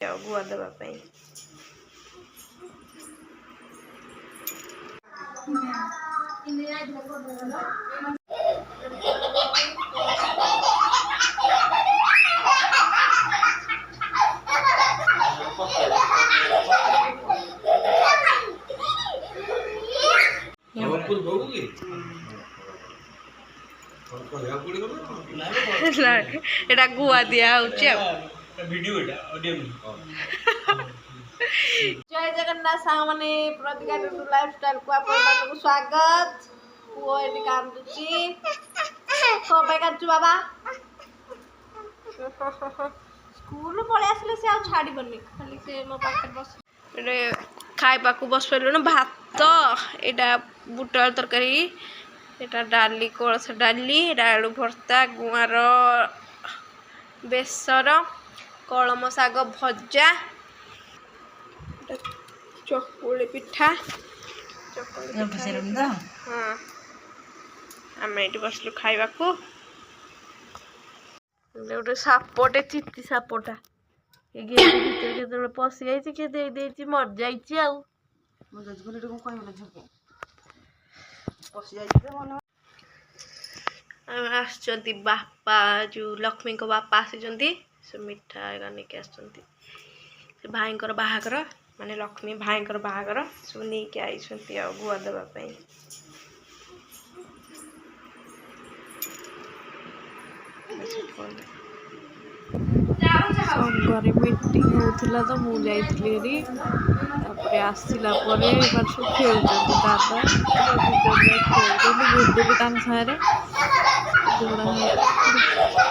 गुआ देवाई एटा गुआ दिया जय जगन्नाथ सांग माने प्रतिका टुटू लाइफस्टाइल को आपन स्वागत पुओ एटी कांदुची को पे काचू बाबा स्कूल पळे आसले से आ छाडी बन्नी खाली से मो पाखे बस रे खाइबा को बस पेलो न भात एटा बुटल तरकारी एटा डाली कोळस डाली एटा आलू भर्ता गुआर बेसर कलम साग भजा चकुली पिठा हाँ आम ये बसलु खाइबा को गोटे सापटे चित्ती सापटा ये पशि जाइए किए दे मर जाइए आसचंती बापा जो लक्ष्मी को बापा आसी से मिठा नहीं आस भाई बाहागर माने लक्ष्मी भाई बाहागर सब नहीं कि आई गुआ देवाई संघरे मीटिंग होता तो मुझे आसला सब खेल दादा गुड्डू भी सारे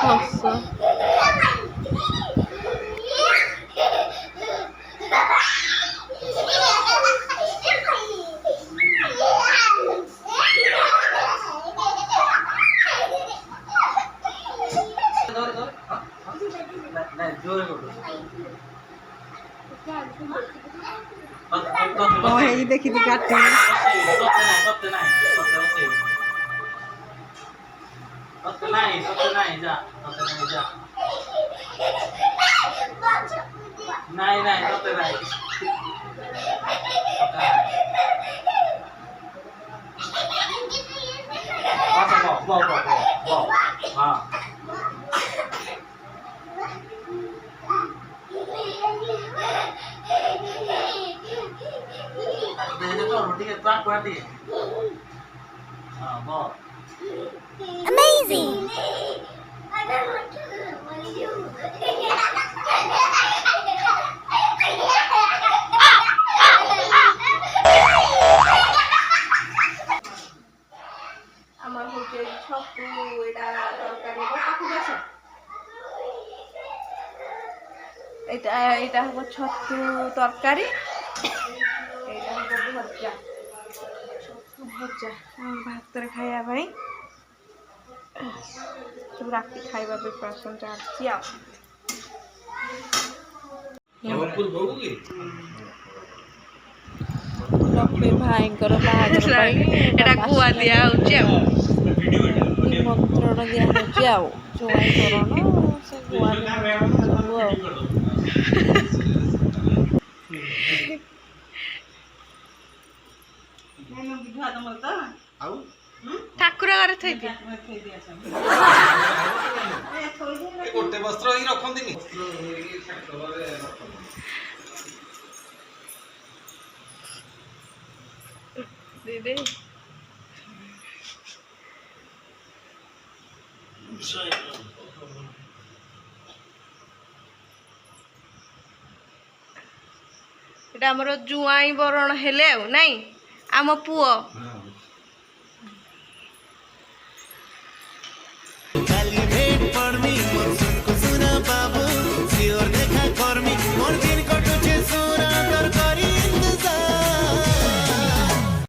हस देखी थी काटे Amazing. আমার হচ্ছে ছতু এটা তরকারি এটা এটা হলো ছতু তরকারি এটা হলো ভজা ছতু ভজা ভাত খাইয়া ভাই सब राति खाइबा प्रिपरेशन चलती लक्ष्मी भाई गुआ दिया निमंत्रण दिया जुआई करण से गुआ ठाकुर घर थई दे गोटे वस्त्र ही रखंदिनी दीदी एटा हमर जुआई बरण हेले नहीं आम पुओ